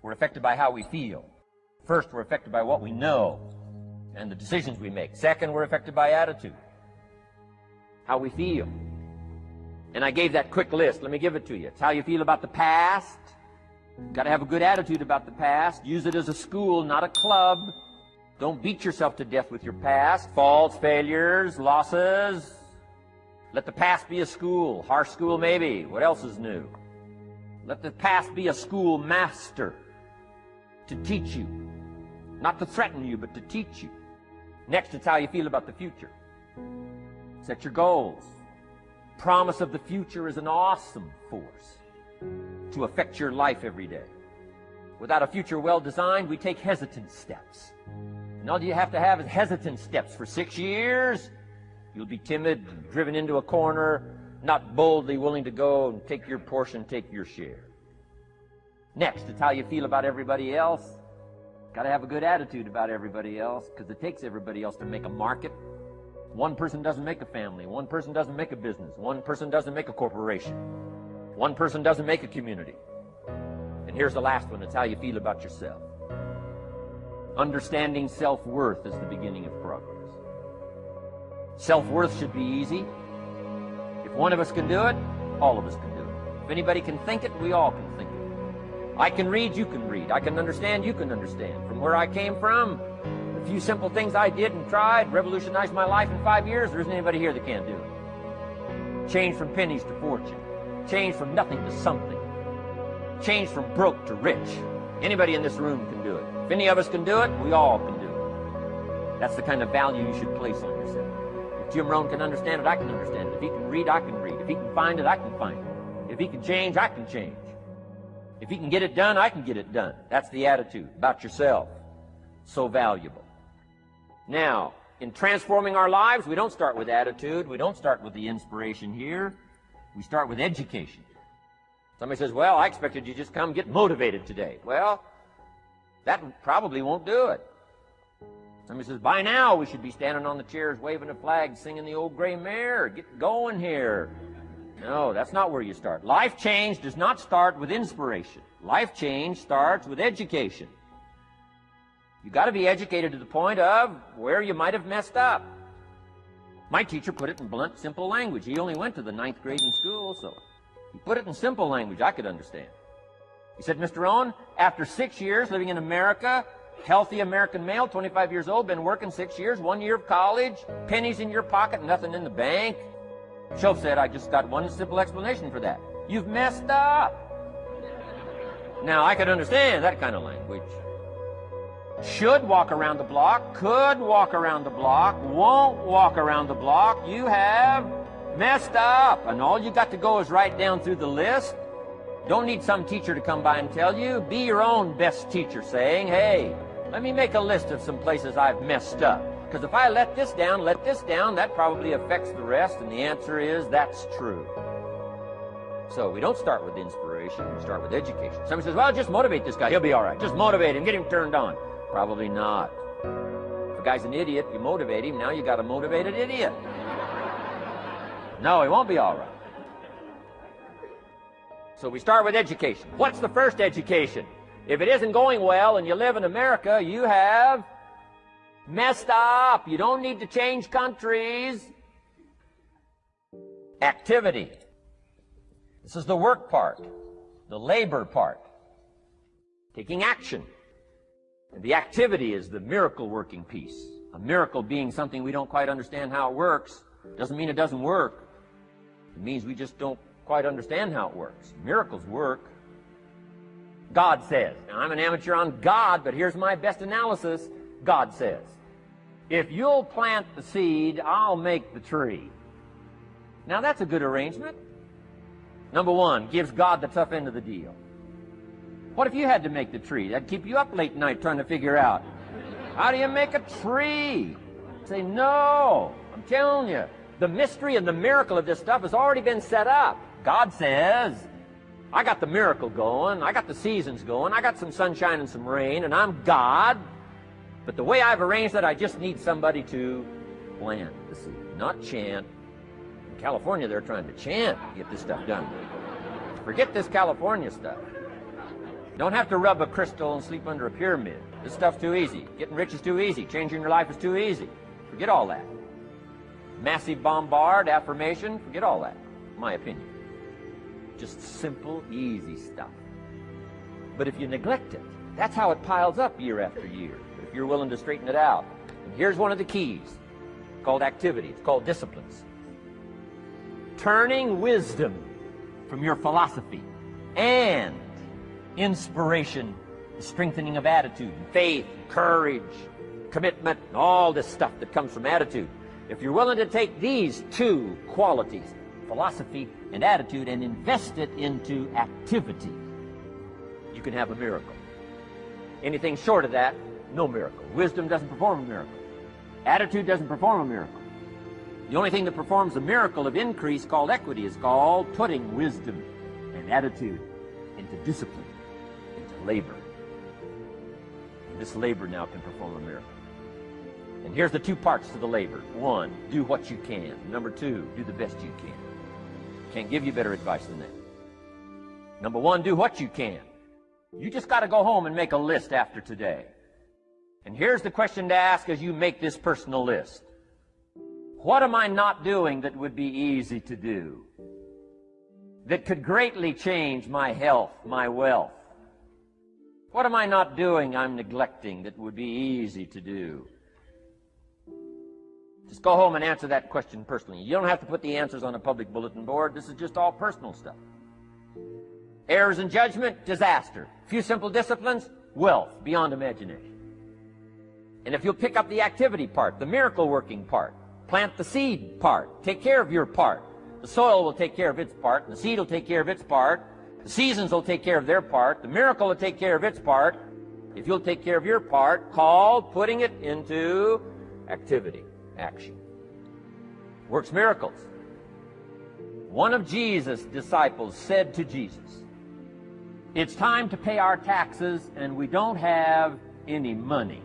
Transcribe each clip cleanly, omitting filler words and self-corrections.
We're affected by how we feel. First, we're affected by what we know and the decisions we make. Second, we're affected by attitude, how we feel. And I gave that quick list. Let me give it to you. It's how you feel about the past. Got to have a good attitude about the past. Use it as a school, not a club. Don't beat yourself to death with your past. Faults, failures, losses. Let the past be a school. Harsh school maybe. What else is new? Let the past be a school master to teach you. Not to threaten you, but to teach you. Next, it's how you feel about the future. Set your goals. Promise of the future is an awesome force to affect your life every day. Without a future well designed, we take hesitant steps. And all you have to have is hesitant steps for 6 years. You'll be timid, driven into a corner, not boldly willing to go and take your portion, take your share. Next, it's how you feel about everybody else. Got to have a good attitude about everybody else, because it takes everybody else to make a market. One person doesn't make a family. One person doesn't make a business. One person doesn't make a corporation. One person doesn't make a community. And here's the last one. It's how you feel about yourself. Understanding self-worth is the beginning of progress. Self-worth should be easy. If one of us can do it, all of us can do it. If anybody can think it, we all can think it. I can read, you can read. I can understand, you can understand. From where I came from, a few simple things I did and tried revolutionized my life in 5 years. There isn't anybody here that can't do it. Change from pennies to fortune. Change from nothing to something. Change from broke to rich. Anybody in this room can do it. If any of us can do it, we all can do it. That's the kind of value you should place on yourself. If Jim Rohn can understand it, I can understand it. If he can read, I can read. If he can find it, I can find it. If he can change, I can change. If he can get it done, I can get it done. That's the attitude about yourself. So valuable. Now, in transforming our lives, we don't start with attitude. We don't start with the inspiration here. We start with education. Somebody says, well, I expected you to just come get motivated today. Well, that probably won't do it. Somebody says, by now we should be standing on the chairs, waving a flag, singing the old gray mare. Get going here. No, that's not where you start. Life change does not start with inspiration. Life change starts with education. You've got to be educated to the point of where you might have messed up. My teacher put it in blunt, simple language. He only went to the 9th grade in school, so he put it in simple language I could understand. He said, Mr. Rohn, after 6 years living in America, healthy American male, 25 years old, been working 6 years, 1 year of college, pennies in your pocket, nothing in the bank. Shoaff said, I just got one simple explanation for that. You've messed up. Now, I could understand that kind of language. Should walk around the block, could walk around the block, won't walk around the block. You have messed up. And all you got to go is write down through the list. Don't need some teacher to come by and tell you. Be your own best teacher, saying, hey, let me make a list of some places I've messed up. Because if I let this down, that probably affects the rest. And the answer is, that's true. So we don't start with inspiration, we start with education. Somebody says, well, just motivate this guy, he'll be all right. Just motivate him, get him turned on. Probably not. If a guy's an idiot, you motivate him, now you got a motivated idiot. No, he won't be all right. So we start with education. What's the first education? If it isn't going well and you live in America, you have messed up. You don't need to change countries. Activity. This is the work part, the labor part. Taking action. And the activity is the miracle working piece. A miracle being something we don't quite understand how it works. Doesn't mean it doesn't work. It means we just don't quite understand how it works. Miracles work. God says. Now, I'm an amateur on God, but here's my best analysis. God says, if you'll plant the seed, I'll make the tree. Now, that's a good arrangement. Number one, gives God the tough end of the deal. What if you had to make the tree? That'd keep you up late at night trying to figure out, how do you make a tree? Say, no, I'm telling you, the mystery and the miracle of this stuff has already been set up. God says, I got the miracle going, I got the seasons going, I got some sunshine and some rain, and I'm God. But the way I've arranged that, I just need somebody to plant the seed, not chant. In California, they're trying to chant to get this stuff done. Forget this California stuff. You don't have to rub a crystal and sleep under a pyramid. This stuff's too easy. Getting rich is too easy. Changing your life is too easy. Forget all that. Massive bombard, affirmation, forget all that, in my opinion. Just simple, easy stuff. But if you neglect it, that's how it piles up year after year. But if you're willing to straighten it out, and here's one of the keys. It's called activity. It's called disciplines. Turning wisdom from your philosophy and inspiration, the strengthening of attitude, faith, courage, commitment, and all this stuff that comes from attitude. If you're willing to take these two qualities, philosophy and attitude, and invest it into activity, you can have a miracle. Anything short of that, no miracle. Wisdom doesn't perform a miracle. Attitude doesn't perform a miracle. The only thing that performs a miracle of increase, called equity, is called putting wisdom and attitude into discipline, into labor. And this labor now can perform a miracle. And here's the two parts to the labor. One, do what you can. Number two, do the best you can. Can't give you better advice than that. Number one, do what you can. You just got to go home and make a list after today. And here's the question to ask as you make this personal list. What am I not doing that would be easy to do? That could greatly change my health, my wealth? What am I not doing I'm neglecting that would be easy to do? Just go home and answer that question personally. You don't have to put the answers on a public bulletin board. This is just all personal stuff. Errors in judgment, disaster. Few simple disciplines, wealth beyond imagination. And if you'll pick up the activity part, the miracle working part, plant the seed part, take care of your part. The soil will take care of its part, and the seed will take care of its part. The seasons will take care of their part. The miracle will take care of its part. If you'll take care of your part, called putting it into activity, action. Works miracles. One of Jesus' disciples said to Jesus, "It's time to pay our taxes, and we don't have any money."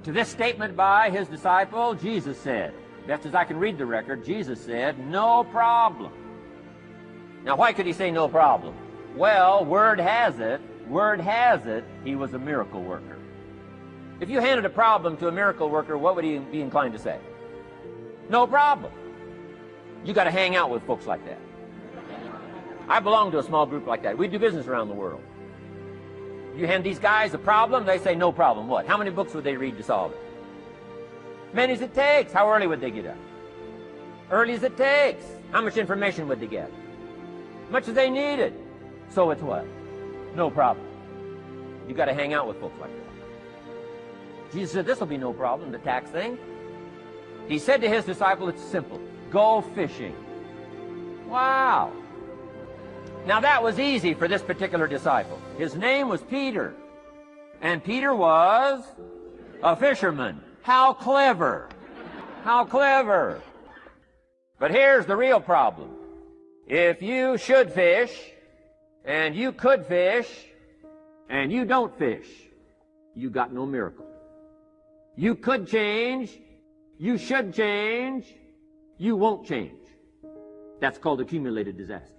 To this statement by his disciple, Jesus said, best as I can read the record, Jesus said, "No problem." Now, why could he say no problem? Well, word has it, he was a miracle worker. If you handed a problem to a miracle worker, what would he be inclined to say? No problem. You got to hang out with folks like that. I belong to a small group like that. We do business around the world. You hand these guys a problem, they say no problem. What? How many books would they read to solve it? Many as it takes. How early would they get up? Early as it takes. How much information would they get? Much as they needed. So it's what? No problem. You got to hang out with folks like that. Jesus said this will be no problem, the tax thing. He said to his disciple, it's simple. Go fishing. Wow. Now that was easy for this particular disciple. His name was Peter. And Peter was a fisherman. How clever. How clever. But here's the real problem. If you should fish, and you could fish, and you don't fish, you got no miracle. You could change, you should change, you won't change. That's called accumulated disaster.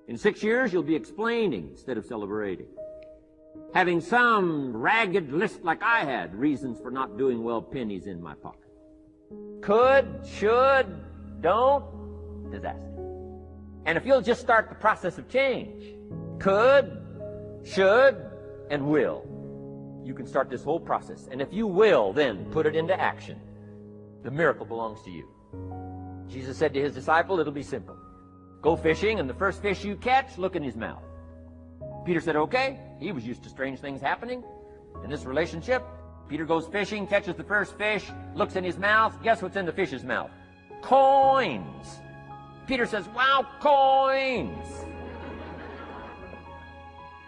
In 6 years, you'll be explaining instead of celebrating. Having some ragged list like I had, reasons for not doing well, pennies in my pocket. Could, should, don't, disaster. And if you'll just start the process of change, could, should, and will, you can start this whole process. And if you will, then put it into action, the miracle belongs to you. Jesus said to his disciple, it'll be simple. Go fishing, and the first fish you catch, look in his mouth. Peter said, okay. He was used to strange things happening in this relationship. Peter goes fishing, catches the first fish, looks in his mouth. Guess what's in the fish's mouth? Coins. Peter says, wow, coins.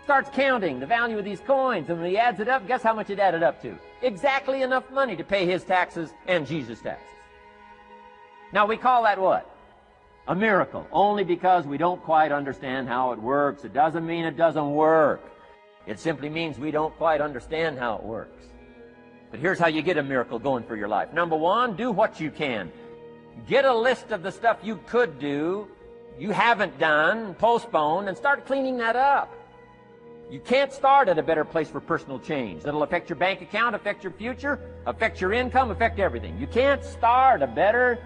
Starts counting the value of these coins, and when he adds it up, guess how much it added up to? Exactly enough money to pay his taxes and Jesus' taxes. Now, we call that what? A miracle, only because we don't quite understand how it works. It doesn't mean it doesn't work. It simply means we don't quite understand how it works. But here's how you get a miracle going for your life. Number one, do what you can. Get a list of the stuff you could do, you haven't done, postponed, and start cleaning that up. You can't start at a better place for personal change. That'll affect your bank account, affect your future, affect your income, affect everything. You can't start a better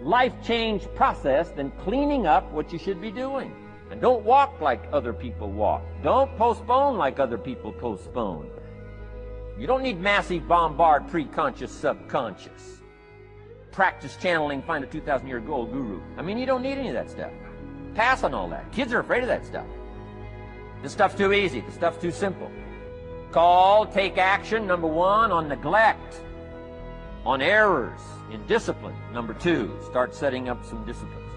life change process than cleaning up what you should be doing. And don't walk like other people walk. Don't postpone like other people postpone. You don't need massive bombard pre-conscious, subconscious. Practice channeling, find a 2,000-year-old guru. I mean, you don't need any of that stuff. Pass on all that. Kids are afraid of that stuff. This stuff's too easy. This stuff's too simple. Call, take action, number one, on neglect, on errors, in discipline. Number two, start setting up some disciplines.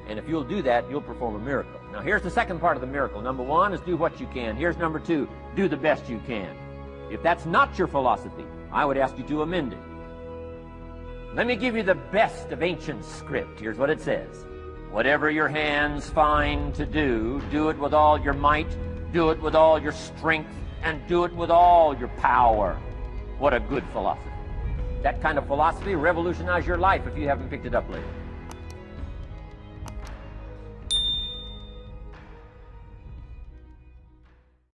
And if you'll do that, you'll perform a miracle. Now, here's the second part of the miracle. Number one is do what you can. Here's number two, do the best you can. If that's not your philosophy, I would ask you to amend it. Let me give you the best of ancient script. Here's what it says. Whatever your hands find to do, do it with all your might, do it with all your strength, and do it with all your power. What a good philosophy. That kind of philosophy will revolutionize your life if you haven't picked it up lately.